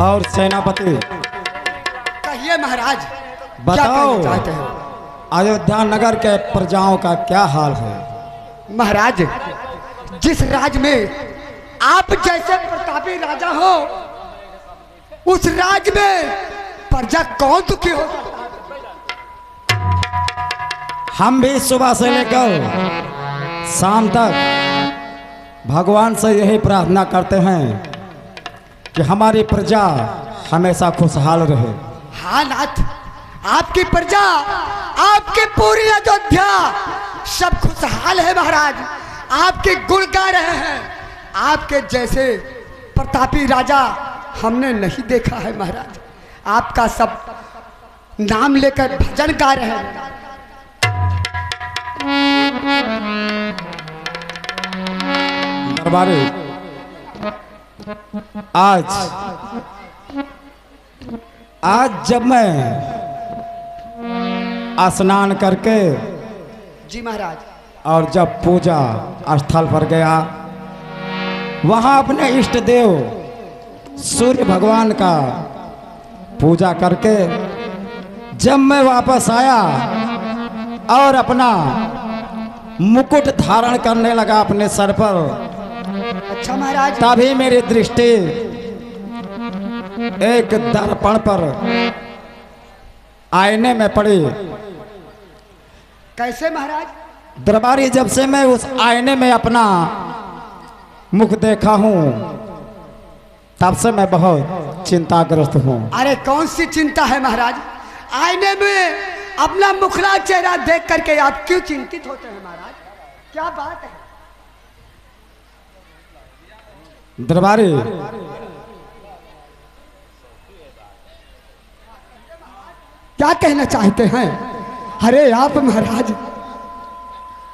और सेनापति कहिए महाराज, बताओ क्या चाहते हैं? अयोध्या नगर के प्रजाओं का क्या हाल है? महाराज, जिस राज में आप जैसे प्रतापी राजा हो, उस राज में प्रजा कौन दुखी हो सकता है? हम भी सुबह से लेकर शाम तक भगवान से यही प्रार्थना करते हैं कि हमारी प्रजा हमेशा खुशहाल रहे। हाँ नाथ, आपकी प्रजा, आपके पूरी अयोध्या सब खुशहाल है महाराज। आपके गुण गा रहे हैं। आपके जैसे प्रतापी राजा हमने नहीं देखा है महाराज। आपका सब नाम लेकर भजन गा रहे हैं। दरबारी, आज जब मैं स्नान करके जी महाराज, और जब पूजा स्थल पर गया, वहां अपने इष्ट देव सूर्य भगवान का पूजा करके जब मैं वापस आया और अपना मुकुट धारण करने लगा अपने सर पर, अच्छा महाराज, तभी मेरी दृष्टि एक दर्पण पर आईने में पड़ी। कैसे महाराज? दरबारी, जब से मैं उस आईने में अपना मुख देखा हूं, तब से मैं बहुत चिंताग्रस्त हूं। अरे कौन सी चिंता है महाराज? आईने में अपना मुखला चेहरा देख करके आप क्यों चिंतित होते हैं महाराज? क्या बात है? दरबारी, क्या कहना चाहते हैं? अरे आप महाराज,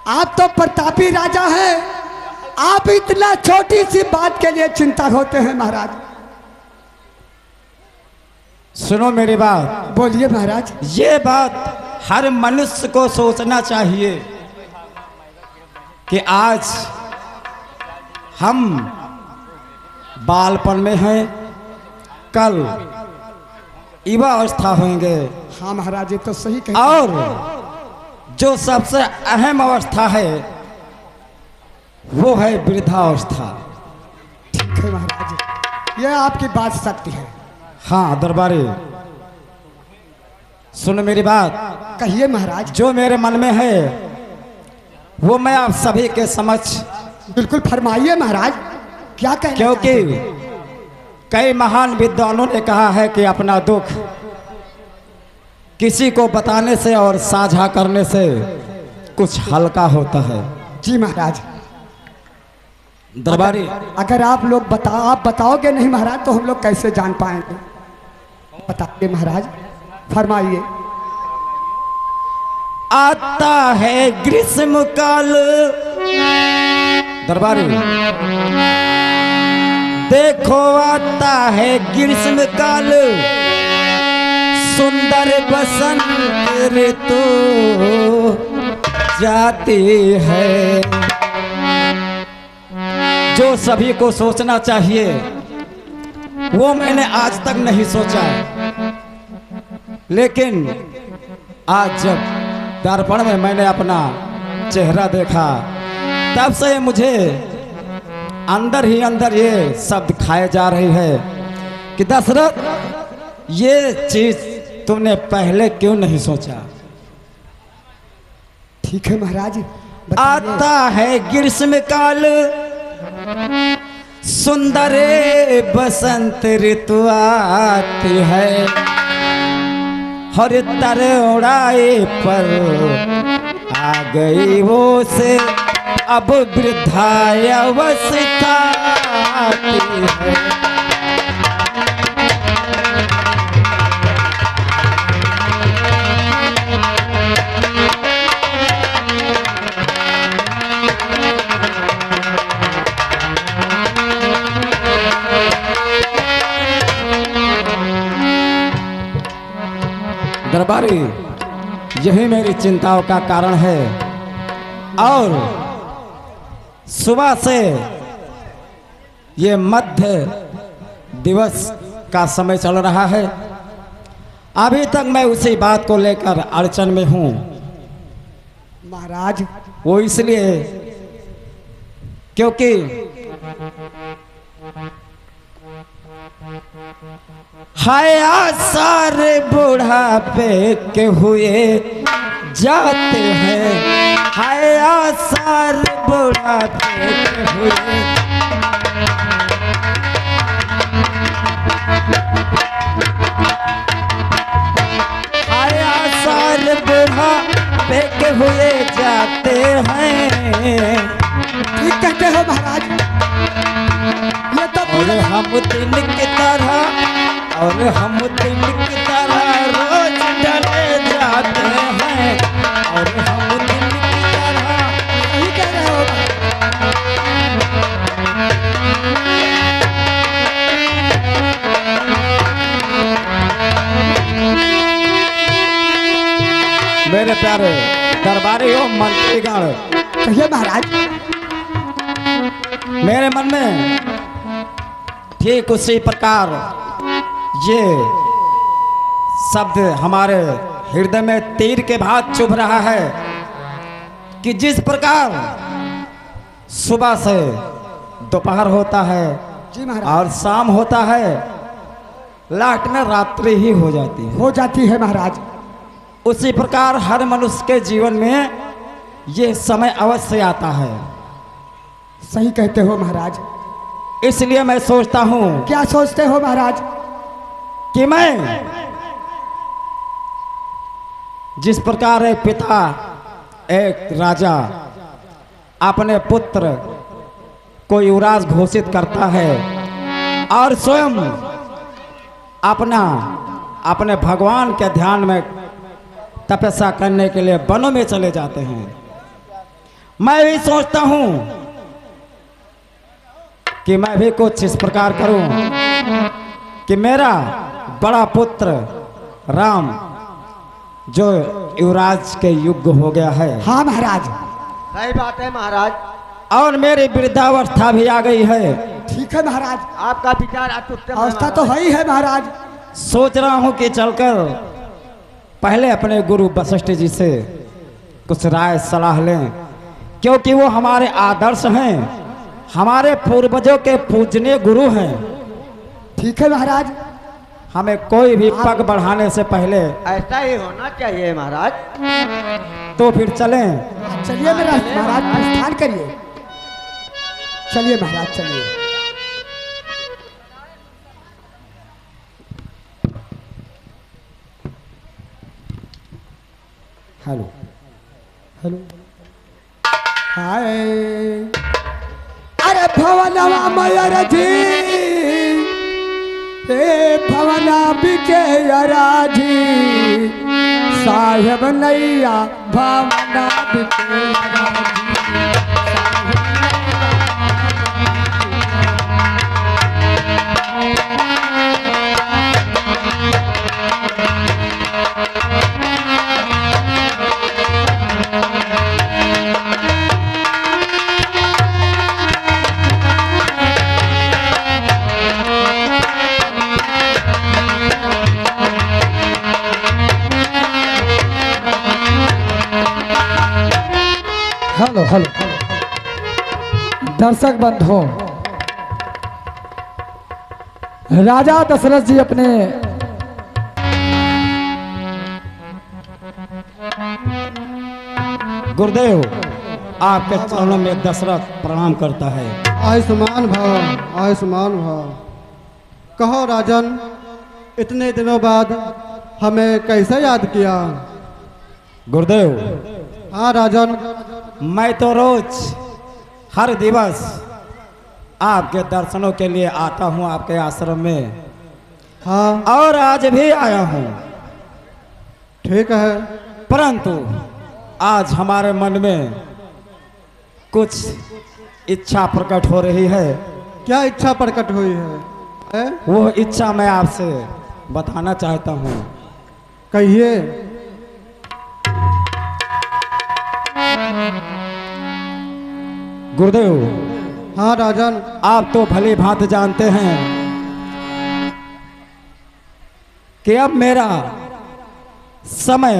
आप तो प्रतापी राजा हैं। आप इतना छोटी सी बात के लिए चिंता होते हैं महाराज। सुनो मेरी बात। बोलिए महाराज। ये बात हर मनुष्य को सोचना चाहिए कि आज हम बालपन में हैं, कल युवा अवस्था होंगे, हाँ महाराज, ये तो सही कहते हैं। और जो सबसे अहम अवस्था है वो है वृद्धावस्था। ठीक है महाराज, ये आपकी बात सत्य है। हाँ दरबारी, सुन मेरी बात। कहिए महाराज। जो मेरे मन में है वो मैं आप सभी के समक्ष, बिल्कुल फरमाइए महाराज, क्या कहना क्योंकि चाहते हैं? कई महान विद्वानों ने कहा है कि अपना दुख किसी को बताने से और साझा करने से कुछ हल्का होता है। जी महाराज। दरबारी, अगर आप बताओगे नहीं महाराज, तो हम लोग कैसे जान पाएंगे? बताइए महाराज, फरमाइए। आता है ग्रीष्म काल, दरबारी देखो आता है ग्रीष्म काल, सुंदर बसंत ऋतु जाती है। जो सभी को सोचना चाहिए वो मैंने आज तक नहीं सोचा, लेकिन आज जब दर्पण में मैंने अपना चेहरा देखा, तब से मुझे अंदर ही अंदर ये शब्द खाए जा रही है कि दशरथ, ये चीज तुमने पहले क्यों नहीं सोचा? ठीक है महाराज, आता है ग्रीष्म काल, सुंदर बसंत ऋतु आती है, हर तरोड़ाए पर आ गई वो से अब वृद्धावस्था आती है। दरबारी, यही मेरी चिंताओं का कारण है, और सुबह से ये मध्य दिवस का समय चल रहा है। अभी तक मैं उसी बात को लेकर अड़चन में हूँ। महाराज वो इसलिए क्योंकि हाय आसार बुढ़ापे के हुए जाते हैं, हाय आसार बुढ़ापे के हुए। हाय आसार बुढ़ापे के हुए जाते हैं। ठीक कहते हो महाराज, ये तो और हम दिन की तरह, और हम दिन की तरह रोज डरे जाते हैं, और हम दिन की तरह। सही कह रहे हो। मेरे प्यारे दरबारी हो मंत्रीगण, कहिए महाराज। मेरे मन में ठीक उसी प्रकार ये शब्द हमारे हृदय में तीर के भात चुभ रहा है कि जिस प्रकार सुबह से दोपहर होता है जी महाराज। और शाम होता है, लास्ट में रात्रि ही हो जाती है। हो जाती है महाराज। उसी प्रकार हर मनुष्य के जीवन में ये समय अवश्य आता है। सही कहते हो महाराज। इसलिए मैं सोचता हूँ क्या सोचते हो महाराज? कि मैं जिस प्रकार एक पिता, एक राजा अपने पुत्र को युवराज घोषित करता है और स्वयं अपने भगवान के ध्यान में तपस्या करने के लिए वनों में चले जाते हैं, मैं भी सोचता हूं कि मैं भी कुछ इस प्रकार करूं कि मेरा बड़ा पुत्र राम जो युवराज के युग हो गया है। हाँ महाराज। सही बात है महाराज। और मेरी वृद्धावस्था भी आ गई है। ठीक है महाराज। आपका विचार अत्युत्तम है अवस्था तो महाराज। है ही है महाराज। सोच रहा हूं कि चलकर पहले अपने गुरु वशिष्ठ जी से कुछ राय सलाह लें, क्योंकि वो हमारे आदर्श हैं, हमारे पूर्वजों के पूजनीय गुरु हैं। ठीक है महाराज। हमें कोई भी पग बढ़ाने से पहले ऐसा ही होना चाहिए महाराज। तो फिर चलें। चलिए मेरा महाराज, प्रस्थान करिए। चलिए महाराज, चलिए। Hello hello. हाय। अरे भवनवा मयर जी, हे भवना विजय राजी, साहेब नैया भवना विजय राजी। Hello hello. दर्शक बंधु, राजा दशरथ जी अपने गुरुदेव, आपके चरणों में दशरथ प्रणाम करता है। आयुष्मान भव, आयुष्मान भव। कहो राजन, इतने दिनों बाद हमें कैसे याद किया? गुरुदेव, हाँ राजन। मैं तो रोज हर दिवस आपके दर्शनों के लिए आता हूँ आपके आश्रम में, हाँ और आज भी आया हूँ। ठीक है। परंतु आज हमारे मन में कुछ इच्छा प्रकट हो रही है। क्या इच्छा प्रकट हुई है? वो इच्छा मैं आपसे बताना चाहता हूँ। कहिए। गुरुदेव, हाँ राजन। आप तो भली भांति जानते हैं कि अब मेरा समय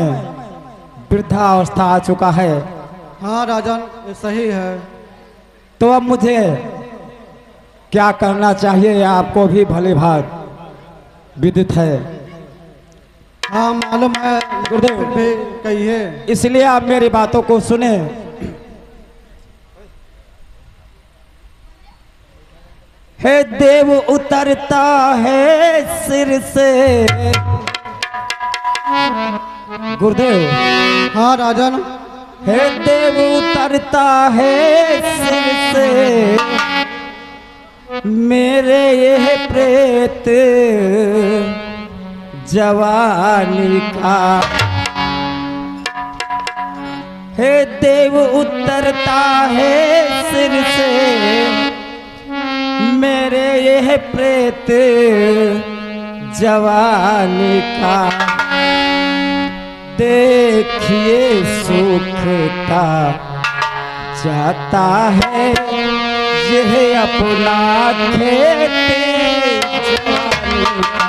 वृद्धावस्था आ चुका है, हाँ राजन, ये सही है। तो अब मुझे क्या करना चाहिए ये आपको भी भली भांति विदित है। हाँ मालूम है गुरुदेव। फिर भी कहिए। इसलिए आप मेरी बातों को सुने। हे देव उतरता है सिर से। गुरुदेव। हाँ राजन। हे देव उतरता है सिर से, मेरे यह प्रेत जवानी का। हे देव उतरता है सिर से, मेरे यह प्रेत जवानी का। देखिए सूखता जाता है यह अपना खेत जवानी का।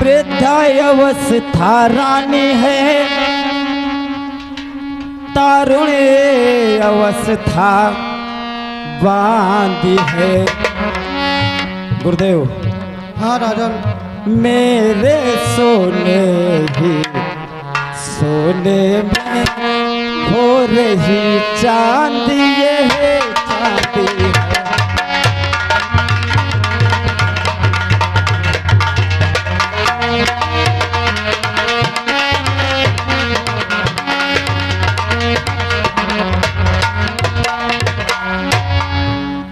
वृद्धावस्था रानी है, तारुण्य अवस्था बांधी है। गुरुदेव। हाँ राजन। मेरे सोने ही सोने में हो रही चांदी, ये है चांदी है।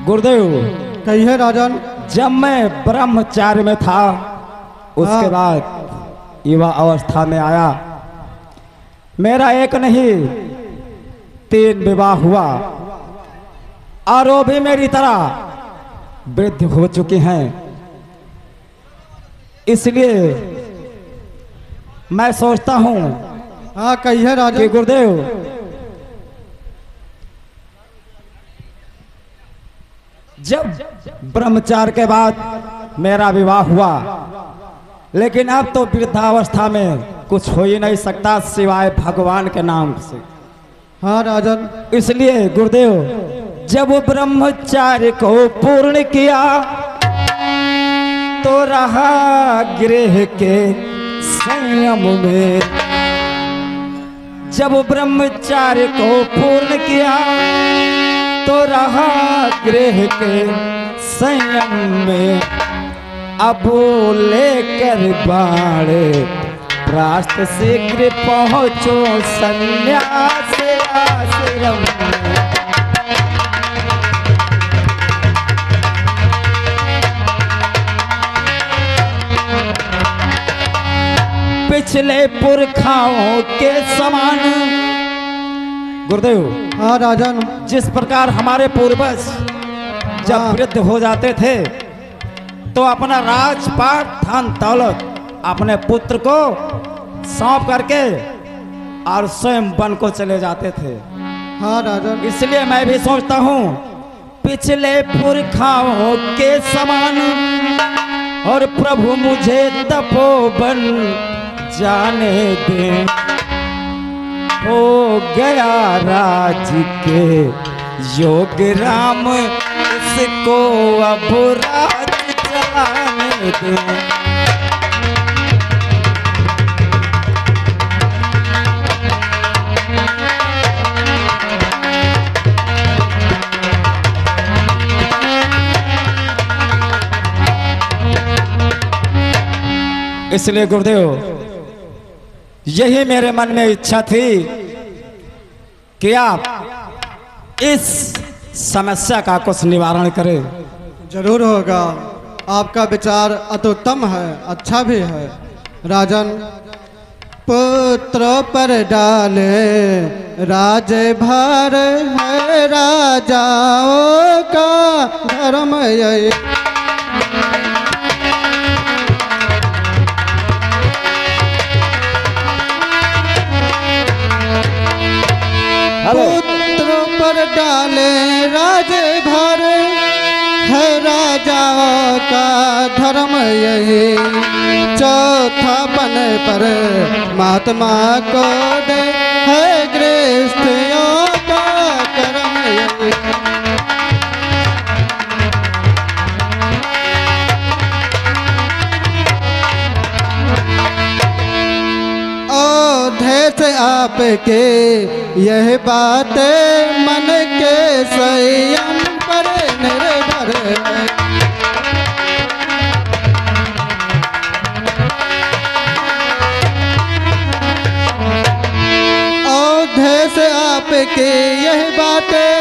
गुरुदेव। कहिए राजन। जब मैं ब्रह्मचार्य में था, उसके बाद युवा अवस्था में आया। मेरा एक नहीं 3 विवाह हुआ, और वो भी मेरी तरह वृद्ध हो चुकी हैं। इसलिए मैं सोचता हूं हाँ कहिए कि राजन। गुरुदेव, जब ब्रह्मचार्य के बाद मेरा विवाह हुआ, लेकिन अब तो वृद्धावस्था में कुछ हो ही नहीं सकता सिवाय भगवान के नाम से। हाँ राजन। इसलिए गुरुदेव, जब ब्रह्मचार्य को पूर्ण किया तो रहा गृह के संयम में। जब ब्रह्मचार्य को पूर्ण किया तो रहा गृह के संयम में। अब लेकर बाण रास्त शीघ्र पहुँचो संन्यास आश्रम में। पिछले पुरखाओं के समान। गुरुदेव। हाँ राजन। जिस प्रकार हमारे पूर्वज जब वृद्ध हो जाते थे तो अपना राजपाट धन दौलत अपने पुत्र को सौंप करके और स्वयं वन को चले जाते थे। हाँ राजन। इसलिए मैं भी सोचता हूँ पिछले पुरखाओं के समान, और प्रभु मुझे तपोवन जाने दें। हो गया राज के योग राम, इसको अब राज चलाने दें। इसलिए गुरुदेव, यही मेरे मन में इच्छा थी कि आप इस समस्या का कुछ निवारण करें। जरूर होगा। आपका विचार अत्युत्तम है, अच्छा भी है राजन। पुत्र पर डाले राज भार है, राजाओं का धर्म यही। का धर्म यही, चौथा पन पर महात्मा को दे है गृहस्थियों का कर्म यही। औधेश आपके यह बातें मन के संयम पर निर्भर है। औधेश आपके यह बातें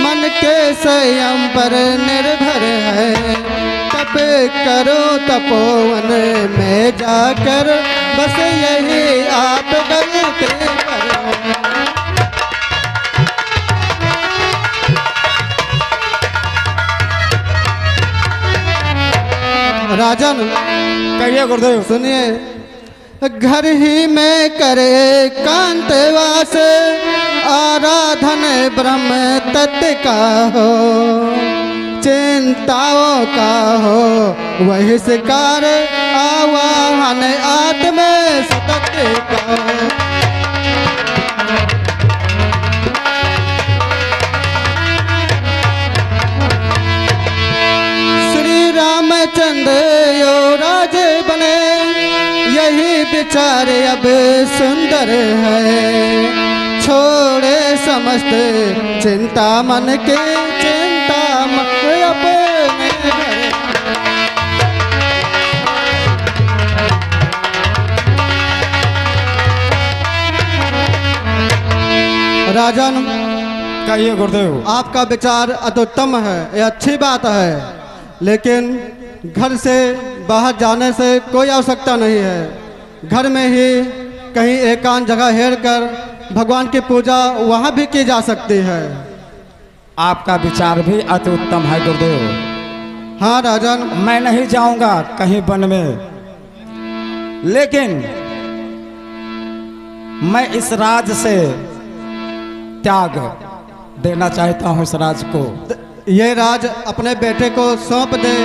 मन के संयम पर निर्भर है। तप करो तपोवन में जाकर, बस यही आप गलती करो। राजन, कहिए गुरुदेव। सुनिए, घर ही में करे कांतवास, आराधन ब्रह्म तत्व का हो, चिंताओं का हो वही शिकार, आवाहन आत्म सतत का। श्री रामचंद्र युवराज बने, यही विचार अब सुंदर है। छोड़े समस्त चिंता मन के, चिंता मन अपने घर। राजन, कहिए गुरुदेव। आपका विचार अत्युत्तम है, ये अच्छी बात है, लेकिन घर से बाहर जाने से कोई आवश्यकता नहीं है। घर में ही कहीं एकांत जगह हेर कर भगवान की पूजा वहाँ भी की जा सकती है। आपका विचार भी अति उत्तम है गुरुदेव। हाँ राजन, मैं नहीं जाऊंगा कहीं वन में, लेकिन मैं इस राज से त्याग देना चाहता हूं। इस राज को, ये राज अपने बेटे को सौंप दे।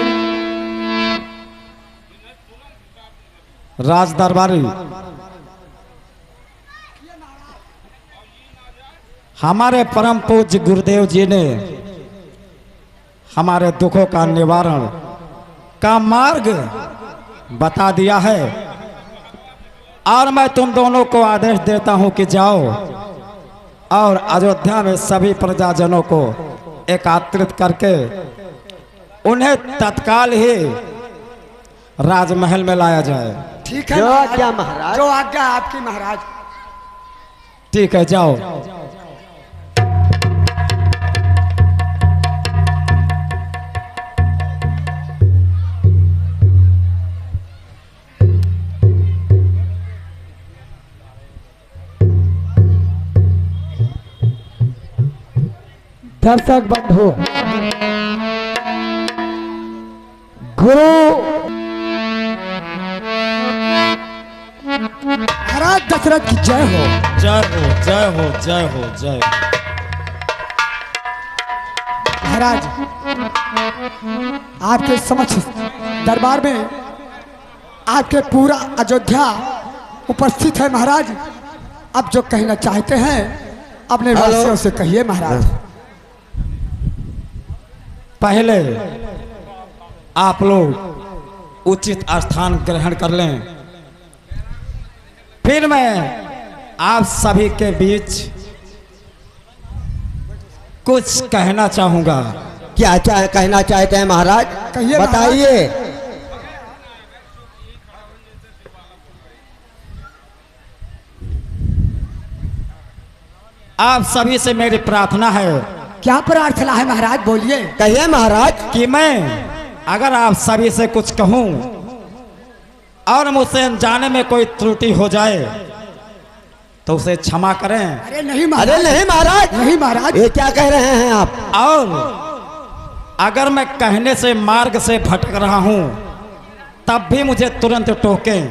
राज दरबारी हमारे परम पूज्य गुरुदेव जी ने हमारे दुखों का निवारण का मार्ग बता दिया है, और मैं तुम दोनों को आदेश देता हूं कि जाओ और अयोध्या में सभी प्रजाजनों को एकत्रित करके उन्हें तत्काल ही राजमहल में लाया जाए। ठीक है जो महाराज, आज्ञा महाराज। जो आज्ञा आपकी महाराज। ठीक है, जाओ। दर्शक बंधु, गुरु महाराज दशरथ की जय हो। जय हो, जय हो, जय हो, जय हो। महाराज, आपके समक्ष दरबार में आपके पूरा अयोध्या उपस्थित है महाराज। अब जो कहना चाहते हैं अपने वासियों से कहिए महाराज। पहले आप लोग उचित स्थान ग्रहण कर लें, फिर मैं आप सभी के बीच कुछ कहना चाहूंगा। क्या कहना चाहते हैं महाराज? कहिए बताइए। आप सभी से मेरी प्रार्थना है। क्या प्रार्थना है महाराज? बोलिए। कहिए महाराज। कि मैं अगर आप सभी से कुछ कहूं और मुझसे अनजाने में कोई त्रुटि हो जाए तो उसे क्षमा करें। अरे नहीं अरे महाराज, नहीं महाराज, नहीं महाराज। ये क्या कह रहे हैं आप? और अगर मैं कहने से मार्ग से भटक रहा हूं तब भी मुझे तुरंत टोकें।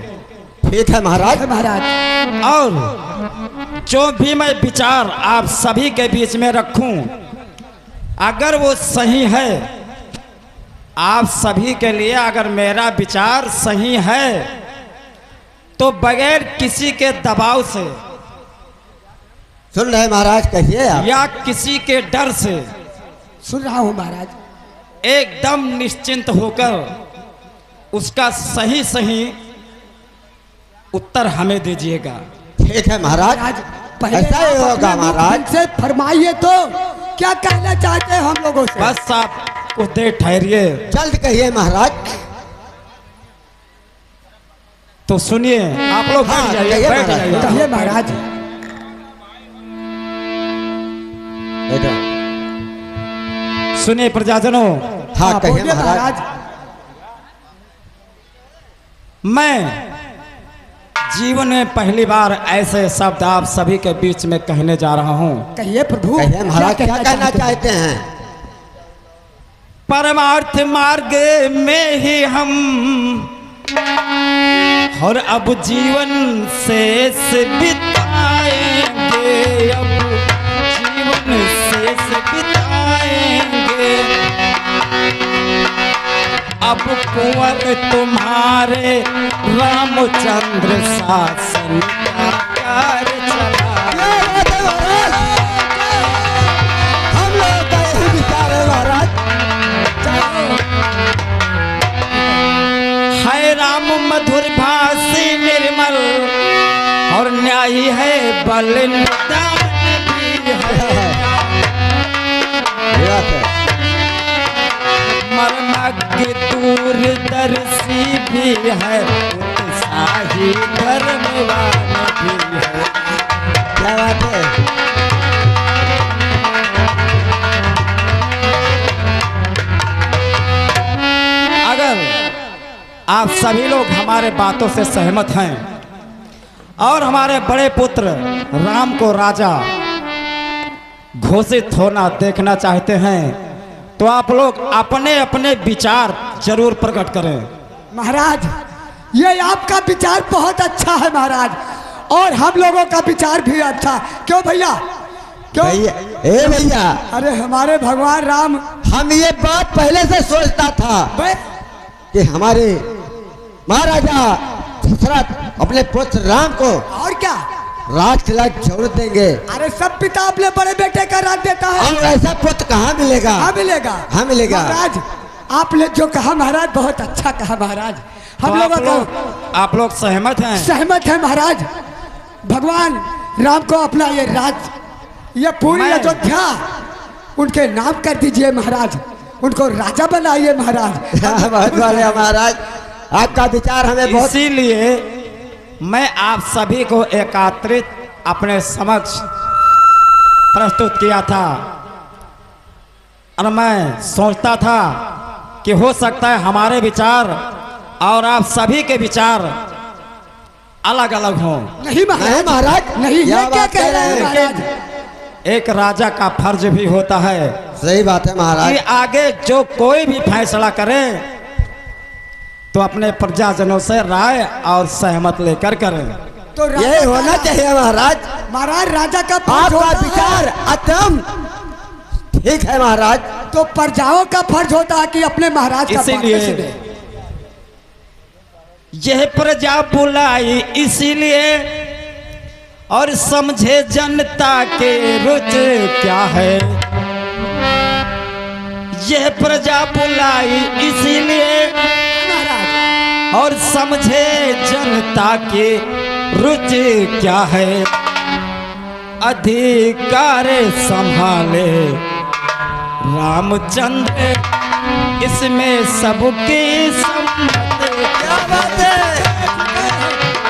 ठीक है महाराज। महाराज, और जो भी मैं विचार आप सभी के बीच में रखूं, अगर वो सही है आप सभी के लिए अगर मेरा विचार सही है तो बगैर किसी के दबाव से सुन रहे महाराज, कहिए आप। या किसी के डर से सुन रहा हूँ महाराज। एकदम निश्चिंत होकर उसका सही सही उत्तर हमें दीजिएगा। ठीक है महाराज, महाराज पहले ऐसा ही आप होगा अपने मुख महाराज। से फरमाइए तो क्या कहना चाहते हैं हम लोगों से। बस आप कुछ देर ठहरिए जल्द कहिए महाराज। तो सुनिए, आप लोग बैठ हाँ, जाइए, कहिए बैठ महाराज। जाइए। कहिए महाराज। बैठो। सुनिए प्रजाजनों, हाँ कहिए बोलिए महाराज। मैं जीवन में पहली बार ऐसे शब्द आप सभी के बीच में कहने जा रहा हूं। कहिए प्रभु। कहिए महाराज, क्या कहना चाहते हैं? परमार्थ मार्ग में ही हम और अब जीवन शेष बिताएंगे, अब जीवन शेष बिताएंगे। अब कुंवर तुम्हारे रामचंद्र शासन का कार्य चला। हम लोग का यही विचार है महाराज। है राम मधुर भाषी निर्मल और न्यायी है बल निदान भी है। ये बात है। मर्मज्ञ दूरदर्शी भी है, उत्साही धर्मवान भी है। क्या बात है? अगर आप सभी लोग हमारे बातों से सहमत हैं और हमारे बड़े पुत्र राम को राजा घोषित होना देखना चाहते हैं तो आप लोग अपने अपने विचार जरूर प्रकट करें। महाराज ये आपका विचार बहुत अच्छा है महाराज, और हम लोगों का विचार भी अच्छा। क्यों भैया, क्यों? भैया, ए भैया, अरे हमारे भगवान राम हम ये बात पहले से सोचता था बे, कि हमारे महाराजा दशरथ अपने पुत्र राम को और क्या। राज किला जरूर देंगे। अरे सब पिता अपने बड़े बेटे का राज देता है। और ऐसा पुत्र कहाँ मिलेगा? हाँ मिलेगा, हाँ मिलेगा। महाराज आपने जो कहा महाराज बहुत अच्छा कहा महाराज। हम तो लोगों आप लोग सहमत हैं? सहमत है महाराज। भगवान राम को अपना ये राज, ये पूरी मैं- अयोध्या उनके नाम कर दीजिए महाराज, उनको राजा बनाइए महाराज। बहुत वाले महाराज, आपका विचार हमें बहुत। इसीलिए मैं आप सभी को एकत्रित अपने समक्ष प्रस्तुत किया था और मैं सोचता था कि हो सकता है हमारे विचार और आप सभी के विचार अलग अलग हों। नहीं महाराज, महाराज, नहीं, क्या ये क्या बात कह रहे हैं हैं? महाराज। एक राजा का फर्ज भी होता है सही बात है कि महाराज। आगे जो कोई भी फैसला करे तो अपने प्रजाजनों से राय और सहमत लेकर करें। तो राजा ये होना का- चाहिए महाराज। महाराज राजा का फर्ज आपका होता है, विचार अतम ठीक है महाराज। तो प्रजाओं का फर्ज होता है कि अपने महाराज का इसीलिए बातें सुने। यह प्रजा बुलाई इसीलिए और समझे जनता के रुच क्या है। यह प्रजा बुलाई इसीलिए महाराज और समझे जनता की रुचि क्या है। अधिकार संभाले रामचंद्र, इसमें सबकी सम्मत। क्या बात है?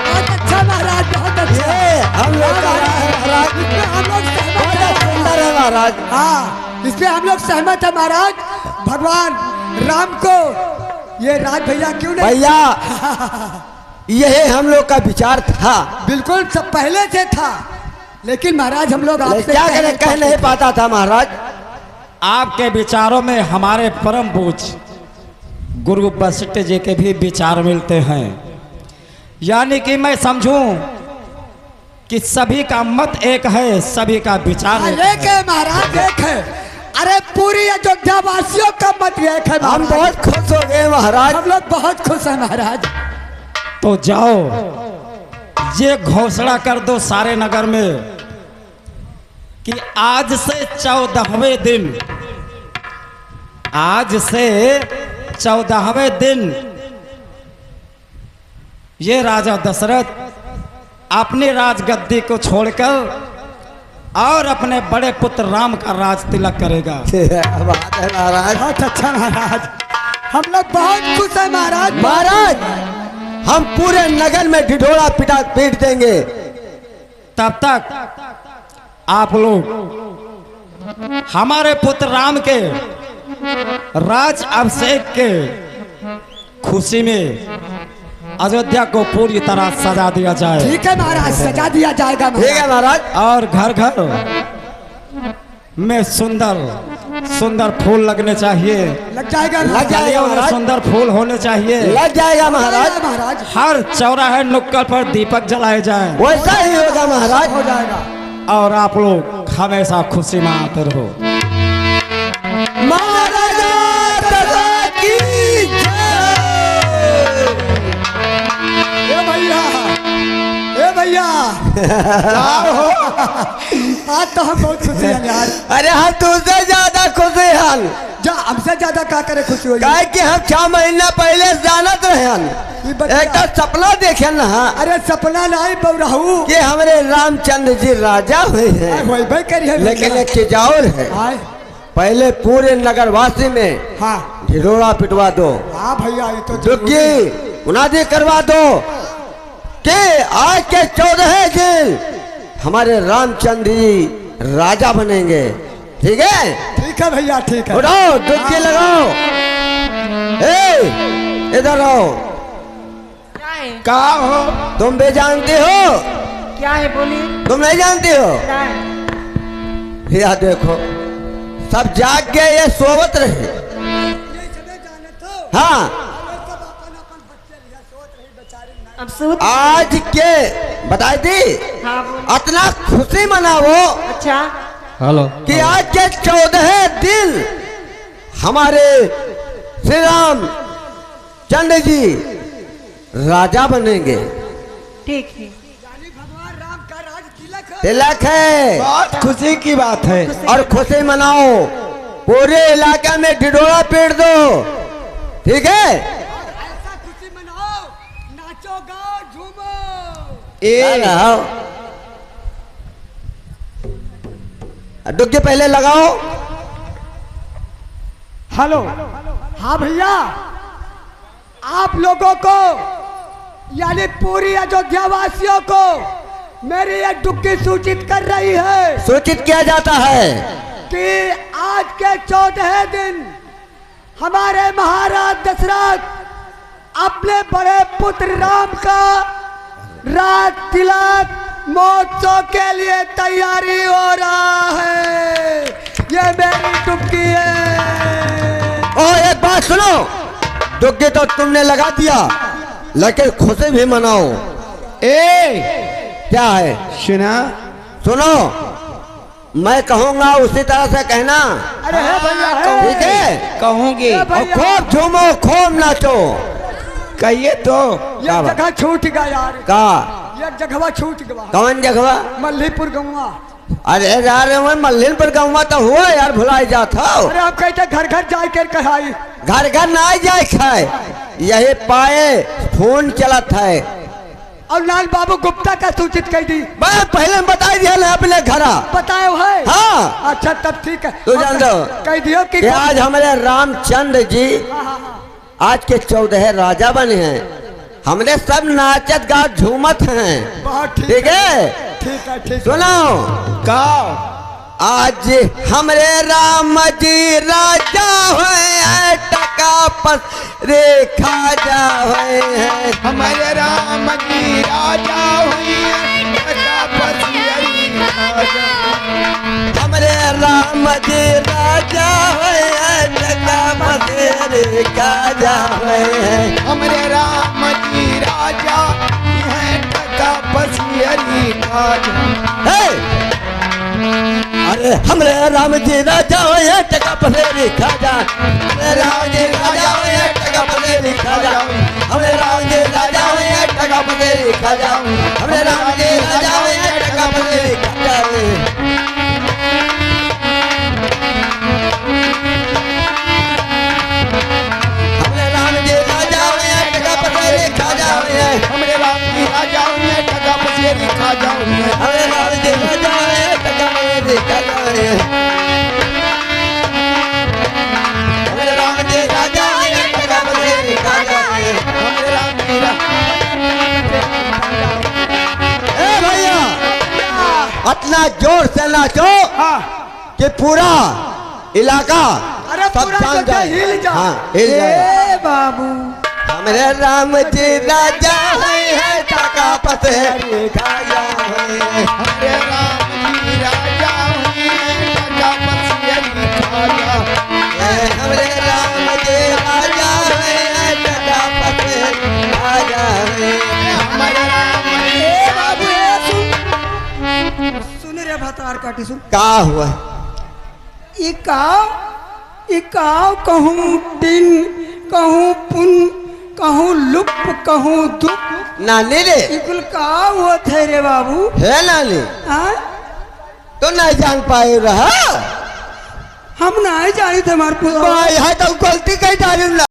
बहुत अच्छा महाराज, बहुत अच्छा। ये हम लोग का राय है महाराज। इसमें हम लोग सहमत बहुत हैं। सुंदर है महाराज। हाँ, इसमें हम लोग सहमत है महाराज। भगवान राम को ये राज भैया क्यों नहीं। भैया यही हम लोग का विचार था। बिल्कुल सब पहले से था, लेकिन महाराज हम लोग लेकिन आपसे क्या करें, कह नहीं पाता था महाराज। आपके विचारों में हमारे परम पूज्य गुरु वशिष्ठ जी के भी विचार मिलते हैं। यानी कि मैं समझूं कि सभी का मत एक है, सभी का विचार हाँ, एक एक है महाराज, एक है। अरे पूरी अयोध्या वासियों का मत एक है हम महाराज। बहुत खुश हो गए महाराज। हम लोग बहुत खुश हैं महाराज। तो जाओ ये घोषणा कर दो सारे नगर में कि आज से 14वें दिन, आज से 14वें दिन ये राजा दशरथ अपनी राजगद्दी को छोड़कर और अपने बड़े पुत्र राम का राज तिलक करेगा। बात है महाराज। बहुत अच्छा महाराज, हम लोग बहुत खुश हैं महाराज। महाराज हम पूरे नगर में ढिढोरा पिटा पीट देंगे। तब तक आप लोग हमारे पुत्र राम के राज अभिषेक के खुशी में अयोध्या को पूरी तरह सजा दिया जाए। ठीक है महाराज, सजा दिया जाएगा ठीक है महाराज। और घर घर में सुंदर सुंदर फूल लगने चाहिए, लग जाएगा लग जाएगा गलियों में महाराज। सुंदर फूल होने चाहिए। लग जाएगा महाराज। महाराज हर चौराहे नुक्कड़ पर दीपक जलाए जाएं वैसा ही होगा महाराज। हो जाएगा। और आप लोग हमेशा खुशी मनाते रहो। महाराजा दशरथ की जय। ए भैया, ए भैया, आज तो हम बहुत खुशी हैं यार। अरे हम तुझसे ज्यादा खुश हैं। जा हमसे ज्यादा क्या करे खुशी हुई। काहे कि हम 6 महीना पहले जानत रहे ई बच्चा- एक सपना देखे ना अरे सपना नहीं बउराहू कि हमारे रामचंद्र जी राजा हुए हैं, वही करिए लेकिन एक किजौर है। हाय पहले पूरे नगरवासी में हाँ ढिढोरा पिटवा दो, हाँ भैया ये तो जरूरी है। दुग्गी मुनादी करवा दो कि आज के 14 दिन हमारे रामचंद्र जी राजा बनेंगे। ठीक है? ठीक है भैया, ठीक है। उठाओ डुबकी लगाओ। ए इधर आओ। क्या है? कहा हो तुम भी जानते हो? क्या है बोलिए? तुम नहीं जानते हो? क्या है? यह देखो सब जाग गए, ये सोवत रहे। हाँ अब सूत आज के बताई दी हाँ बोल। इतना खुशी मनाओ अच्छा हेलो कि आज के 14 दिन हमारे श्री राम चंद्र जी राजा बनेंगे। ठीक है। भगवान राम का राज तिलक है। तिलक है बहुत खुशी की बात है। और खुशी मनाओ, पूरे इलाके में ढिढोरा पीट दो। ठीक है? ऐसा खुशी मनाओ, नाचो गाओ झूमो। डुग्गी पहले लगाओ। हेलो हाँ भैया, आप लोगों को यानी पूरी अयोध्या वासियों को मेरी ये डुग्गी सूचित कर रही है सूचित किया जाता है कि आज के 14 दिन हमारे महाराज दशरथ अपने बड़े पुत्र राम का राज तिलक महोत्सव के लिए तैयारी हो रहा है। ये मेरी डुबकी है। और एक बात सुनो, डुग्गी तो तुमने लगा दिया, लेकिन खुशी भी मनाओ। क्या है? सुना सुनो, मैं कहूंगा उसी तरह से कहना। अरे है भैया है। ठीक है? कहूंगी ए और भैया, खूब झूमो, खूब नाचो। कहिए तो। ये जगह छूट गया यार, का ये जगह छूट गया। कौन जगह? मल्लीपुर गौवा। अरे यार मल्लिन पर गौवा तो हुआ यार, भुलाई जाता। अरे आप कहते घर घर जाए कर कहाई। घर घर ना जाए खाए, यही पाए फोन चलत है। और लाल बाबू गुप्ता का सूचित कर दी। मैं पहले बता दिया ना अपने घर। बताए हो है? हाँ अच्छा तब ठीक है। तू जान दो कह दियो कि कि आज हमारे रामचंद्र जी आज के 14 राजा बने हैं। हमने सब नाचत गा झूमत हैं। बहुत ठीक है? ठीक है, ठीक है। सुनो, का आज हमरे राम जी राजा हुए टका पस रेखा जा हुए हैं। हमारे राम जी राजा हुए हमरे राम जी राजा हुए टका पस रेखा जा हुए हैं। हमारे राम जी राजा हैं टका बसियरी हे! अरे हमरे राम जी राजा हुए टका पसेरी खाजा हमरे राम जी राजा हुए टका पसेरी खाजा हमरे राम जी राजा हुए टका पसेरी खाजा हमरे राम जी राजा हुए टका पसेरी खाजा हमरे राम जी राजा हुए टका पसेरी खाजा हमरे राम जी राजा हुए टका पसेरी खाजा हमरे राम जी राजा हुए टका पसेरी खाजा हमरे राम जी राजा हुए टका पसेरी खाजा हमरे राम जी ए भैया इतना जोर से नाचो हाँ कि पूरा इलाका अरे सब पूरा जान जगह जाए। हिल जाए। हाँ, हिल जाए। ए बाबू हमरे राम जी राजा है टका पसेरी खाजा है हमरे राम जी राजा हुए टका पसेरी खाजा हमरे राम जी राजा है टका पसेरी खाजा है हमरे राम जी ए बाबू ए सुन रे भतार काटी सुन का हुआ इकाव कहूँ टिन कहूँ पुन कहूँ लुप कहूँ दुप नानी रे इकुल का होत है रे बाबू है नानी हाँ तो नहीं जान पाए रहा हम नहीं जानी थे हमारे भाई है तो गलती कही डाली